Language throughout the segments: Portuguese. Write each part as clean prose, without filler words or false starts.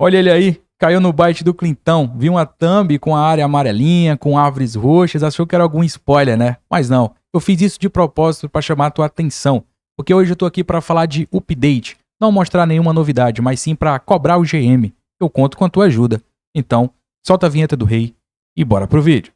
Olha ele aí, caiu no bait do Clintão. Viu uma thumb com a área amarelinha, com árvores roxas, achou que era algum spoiler, né? Mas não, eu fiz isso de propósito para chamar a tua atenção, porque hoje eu tô aqui para falar de update, não mostrar nenhuma novidade, mas sim para cobrar o GM. Eu conto com a tua ajuda. Então, solta a vinheta do rei e bora pro vídeo.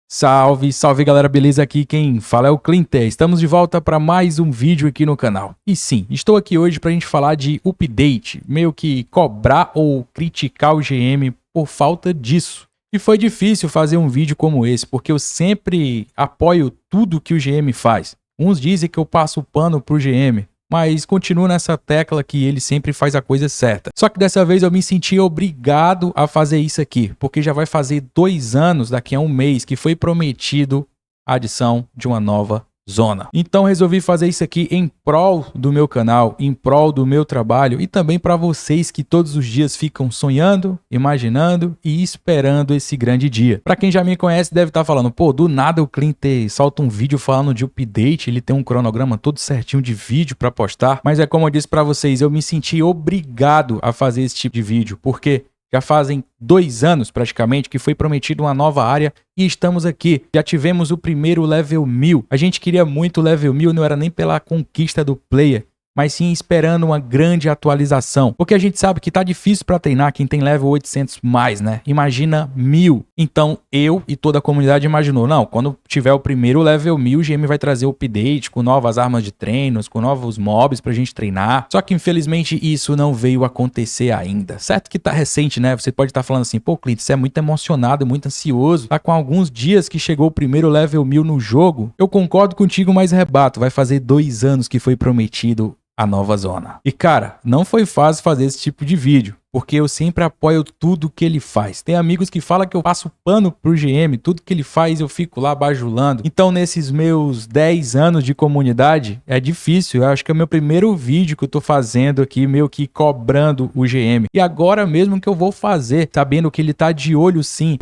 Salve, salve galera, beleza? Aqui quem fala é o Clinter. Estamos de volta para mais um vídeo aqui no canal. E sim, estou aqui hoje para a gente falar de update, meio que cobrar ou criticar o GM por falta disso. E foi difícil fazer um vídeo como esse, porque eu sempre apoio tudo que o GM faz. Uns dizem que eu passo pano pro GM, mas continuo nessa tecla que ele sempre faz a coisa certa. Só que dessa vez eu me senti obrigado a fazer isso aqui, porque já vai fazer 2 anos daqui a um mês que foi prometido a adição de uma nova zona. Então resolvi fazer isso aqui em prol do meu canal, em prol do meu trabalho e também para vocês que todos os dias ficam sonhando, imaginando e esperando esse grande dia. Para quem já me conhece deve estar falando, pô, do nada o Clinter solta um vídeo falando de update, ele tem um cronograma todo certinho de vídeo para postar, mas é como eu disse para vocês, eu me senti obrigado a fazer esse tipo de vídeo, porque já fazem 2 anos praticamente que foi prometido uma nova área e estamos aqui. Já tivemos o primeiro level 1000. A gente queria muito o level 1000, não era nem pela conquista do player, mas sim esperando uma grande atualização. Porque a gente sabe que tá difícil para treinar quem tem level 800 mais, né? Imagina 1000. Então eu e toda a comunidade imaginou, não, quando tiver o primeiro level 1000, o GM vai trazer o update com novas armas de treinos, com novos mobs pra gente treinar. Só que infelizmente isso não veio acontecer ainda. Certo que tá recente, né? Você pode estar falando assim, pô, Clint, você é muito emocionado, muito ansioso. Tá com alguns dias que chegou o primeiro level 1000 no jogo. Eu concordo contigo, mas rebato. Vai fazer 2 anos que foi prometido a nova zona. E cara, não foi fácil fazer esse tipo de vídeo, porque eu sempre apoio tudo que ele faz. Tem amigos que falam que eu passo pano pro GM, tudo que ele faz eu fico lá bajulando. Então nesses meus 10 anos de comunidade, é difícil, eu acho que é o meu primeiro vídeo que eu tô fazendo aqui, meio que cobrando o GM. E agora mesmo que eu vou fazer, sabendo que ele tá de olho sim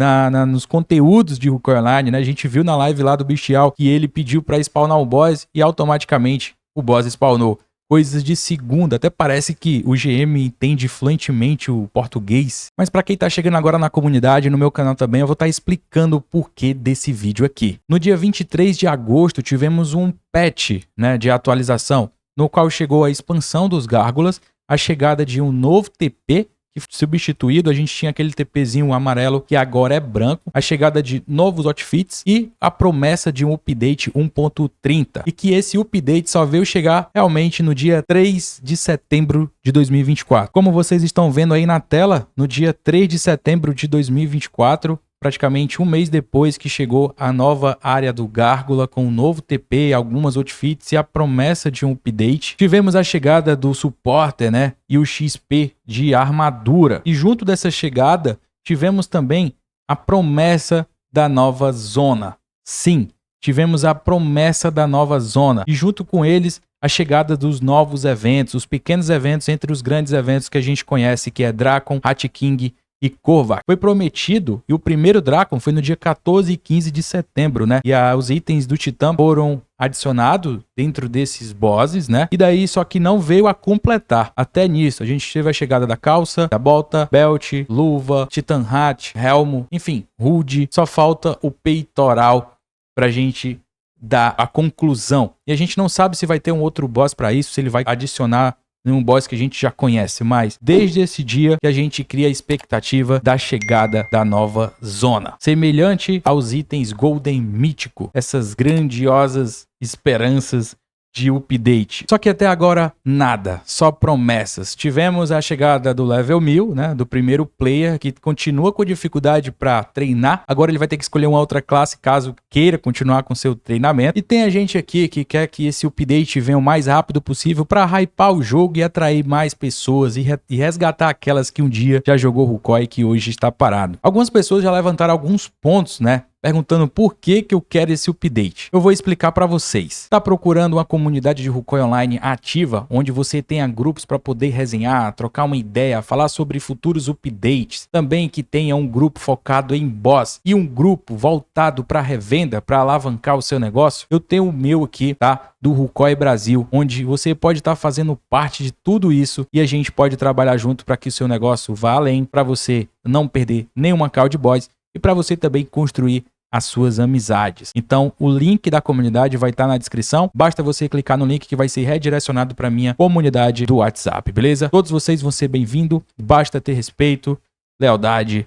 nos conteúdos de Hulk Online, né? A gente viu na live lá do Bestial que ele pediu pra spawnar o boss e automaticamente o boss spawnou. Coisas de segunda, até parece que o GM entende fluentemente o português. Mas para quem tá chegando agora na comunidade, no meu canal também, eu vou estar explicando o porquê desse vídeo aqui. No dia 23 de agosto tivemos um patch, né, de atualização, no qual chegou a expansão dos gárgulas, a chegada de um novo TP, que substituído, a gente tinha aquele TPzinho amarelo que agora é branco, a chegada de novos outfits e a promessa de um update 1.30. E que esse update só veio chegar realmente no dia 3 de setembro de 2024. Como vocês estão vendo aí na tela, no dia 3 de setembro de 2024, praticamente um mês depois que chegou a nova área do Gárgula com um novo TP, algumas outfits e a promessa de um update. Tivemos a chegada do Supporter, né? E o XP de armadura. E junto dessa chegada, tivemos também a promessa da nova zona. Sim, tivemos a promessa da nova zona. E junto com eles, a chegada dos novos eventos, os pequenos eventos entre os grandes eventos que a gente conhece, que é Drakon, Hat King e Korvac. Foi prometido, e o primeiro Drakon foi no dia 14 e 15 de setembro, né? E os itens do Titã foram adicionados dentro desses bosses, né? E daí só que não veio a completar. Até nisso, a gente teve a chegada da calça, da bota, belt, luva, Titan Hat, helmo, enfim, hood. Só falta o peitoral pra gente dar a conclusão. E a gente não sabe se vai ter um outro boss pra isso, se ele vai adicionar um boss que a gente já conhece, mas desde esse dia que a gente cria a expectativa da chegada da nova zona. Semelhante aos itens Golden Mítico, essas grandiosas esperanças de update. Só que até agora nada, só promessas. Tivemos a chegada do level 1000, né, do primeiro player, que continua com dificuldade para treinar. Agora ele vai ter que escolher uma outra classe caso queira continuar com seu treinamento. E tem a gente aqui que quer que esse update venha o mais rápido possível para hypar o jogo e atrair mais pessoas e resgatar aquelas que um dia já jogou Rukoi que hoje está parado. Algumas pessoas já levantaram alguns pontos, né, perguntando por que eu quero esse update. Eu vou explicar para vocês. Tá procurando uma comunidade de Rukoy Online ativa, onde você tenha grupos para poder resenhar, trocar uma ideia, falar sobre futuros updates, também que tenha um grupo focado em boss e um grupo voltado para revenda, para alavancar o seu negócio? Eu tenho o meu aqui, tá? Do Rukoy Brasil, onde você pode estar fazendo parte de tudo isso e a gente pode trabalhar junto para que o seu negócio vá além, para você não perder nenhuma call de boss e para você também construir as suas amizades. Então, o link da comunidade vai estar na descrição. Basta você clicar no link que vai ser redirecionado para minha comunidade do WhatsApp, beleza? Todos vocês vão ser bem-vindos. Basta ter respeito, lealdade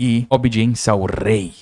e obediência ao rei.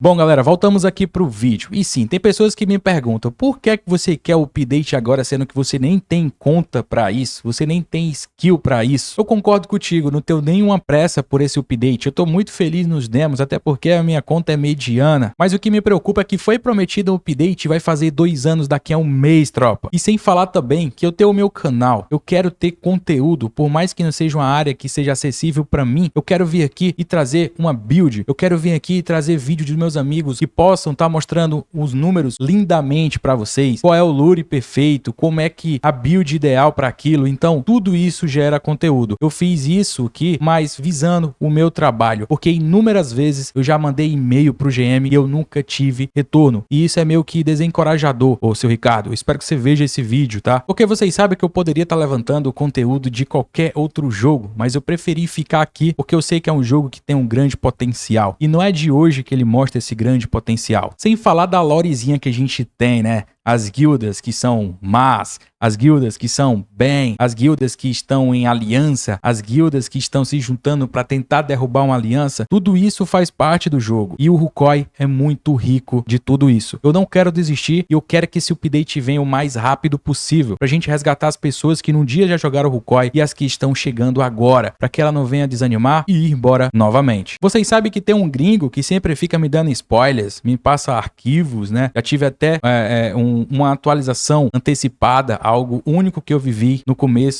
Bom, galera, voltamos aqui pro vídeo. E sim, tem pessoas que me perguntam por que é que você quer o update agora, sendo que você nem tem conta pra isso, você nem tem skill pra isso. Eu concordo contigo, não tenho nenhuma pressa por esse update. Eu tô muito feliz nos demos, até porque a minha conta é mediana. Mas o que me preocupa é que foi prometido um update e vai fazer 2 anos daqui a um mês, tropa. E sem falar também que eu tenho o meu canal, eu quero ter conteúdo, por mais que não seja uma área que seja acessível pra mim, eu quero vir aqui e trazer uma build, eu quero vir aqui e trazer vídeo dos meus amigos que possam estar mostrando os números lindamente para vocês, qual é o lure perfeito, como é que a build ideal para aquilo. Então tudo isso gera conteúdo. Eu fiz isso aqui, mas visando o meu trabalho, porque inúmeras vezes eu já mandei e-mail pro GM e eu nunca tive retorno, e isso é meio que desencorajador. Ô, seu Ricardo, eu espero que você veja esse vídeo, tá? Porque vocês sabem que eu poderia estar levantando o conteúdo de qualquer outro jogo, mas eu preferi ficar aqui porque eu sei que é um jogo que tem um grande potencial, e não é de hoje que ele mostra esse grande potencial. Sem falar da lorezinha que a gente tem, né? As guildas que são más, as guildas que são bem, as guildas que estão em aliança, as guildas que estão se juntando para tentar derrubar uma aliança, tudo isso faz parte do jogo. E o Rukoy é muito rico de tudo isso. Eu não quero desistir e eu quero que esse update venha o mais rápido possível, pra gente resgatar as pessoas que num dia já jogaram o Rukoy e as que estão chegando agora, para que ela não venha desanimar e ir embora novamente. Vocês sabem que tem um gringo que sempre fica me dando spoilers, me passa arquivos, né? Já tive até uma atualização antecipada, algo único que eu vivi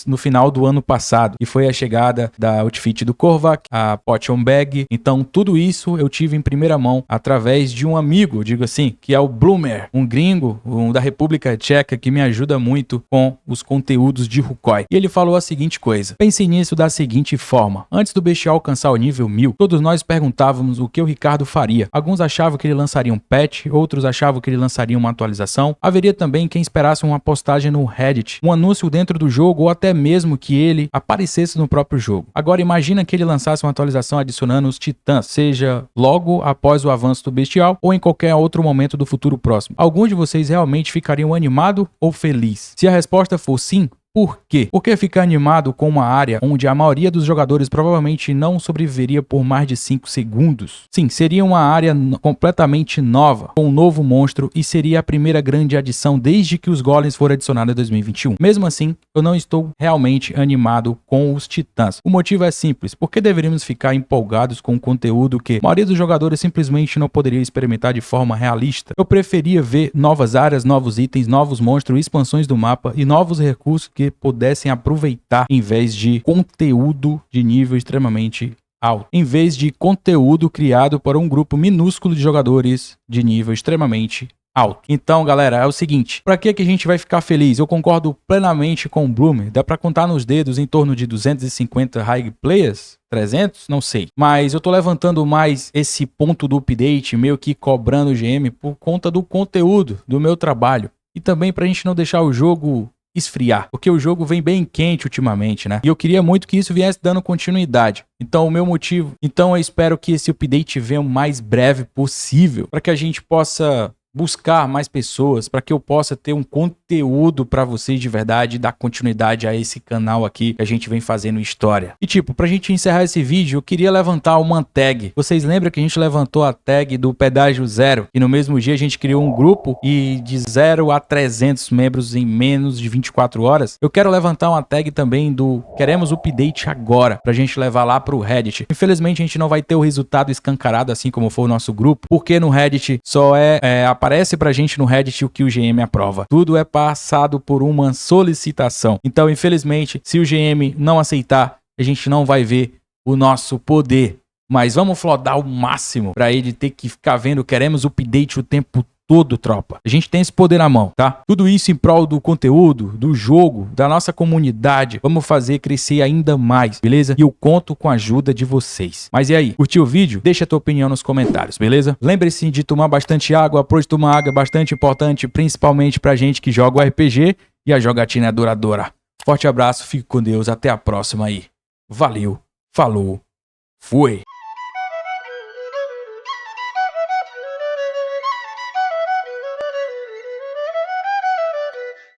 no final do ano passado, e foi a chegada da outfit do Korvac, a Potion Bag. Então tudo isso eu tive em primeira mão através de um amigo, digo assim, que é o Bloomer, um gringo da República Tcheca que me ajuda muito com os conteúdos de Rukoy. E ele falou a seguinte coisa: pense nisso da seguinte forma: antes do bestial alcançar o nível 1000, todos nós perguntávamos o que o Ricardo faria. Alguns achavam que ele lançaria um patch, outros achavam que ele lançaria uma atualização. Haveria também quem esperasse uma postagem no Reddit, um anúncio dentro do jogo, ou até mesmo que ele aparecesse no próprio jogo. Agora imagina que ele lançasse uma atualização adicionando os titãs, seja logo após o avanço do bestial ou em qualquer outro momento do futuro próximo. Algum de vocês realmente ficariam animado ou feliz? Se a resposta for sim, por quê? Porque ficar animado com uma área onde a maioria dos jogadores provavelmente não sobreviveria por mais de 5 segundos? Sim, seria uma área completamente nova, com um novo monstro, e seria a primeira grande adição desde que os golems foram adicionados em 2021. Mesmo assim, eu não estou realmente animado com os titãs. O motivo é simples: porque deveríamos ficar empolgados com um conteúdo que a maioria dos jogadores simplesmente não poderia experimentar de forma realista. Eu preferia ver novas áreas, novos itens, novos monstros, expansões do mapa e novos recursos que pudessem aproveitar, em vez de conteúdo de nível extremamente alto, em vez de conteúdo criado por um grupo minúsculo de jogadores de nível extremamente alto. Então, galera, é o seguinte: para que a gente vai ficar feliz? Eu concordo plenamente com o Bloomer. Dá para contar nos dedos em torno de 250 high players? 300? Não sei. Mas eu tô levantando mais esse ponto do update, meio que cobrando o GM por conta do conteúdo do meu trabalho. E também pra gente não deixar o jogo esfriar, porque o jogo vem bem quente ultimamente, né? E eu queria muito que isso viesse dando continuidade. Então o meu motivo, eu espero que esse update venha o mais breve possível, para que a gente possa buscar mais pessoas, para que eu possa ter um conteúdo para vocês de verdade e dar continuidade a esse canal aqui que a gente vem fazendo história. E tipo, pra gente encerrar esse vídeo, eu queria levantar uma tag. Vocês lembram que a gente levantou a tag do Pedágio Zero? E no mesmo dia a gente criou um grupo e de 0 a 300 membros em menos de 24 horas. Eu quero levantar uma tag também do Queremos Update Agora, pra gente levar lá pro Reddit. Infelizmente a gente não vai ter o resultado escancarado assim como foi o nosso grupo, porque no Reddit só aparece pra gente no Reddit o que o GM aprova. Tudo é passado por uma solicitação. Então, infelizmente, se o GM não aceitar, a gente não vai ver o nosso poder Mas vamos flodar o máximo pra ele ter que ficar vendo, queremos update o tempo todo, tropa. A gente tem esse poder na mão, tá? Tudo isso em prol do conteúdo, do jogo, da nossa comunidade. Vamos fazer crescer ainda mais, beleza? E eu conto com a ajuda de vocês. Mas e aí? Curtiu o vídeo? Deixa a tua opinião nos comentários, beleza? Lembre-se de tomar bastante água, pois tomar água é bastante importante, principalmente pra gente que joga o RPG e a jogatina é duradoura. Forte abraço, fique com Deus, até a próxima aí. Valeu, falou, fui!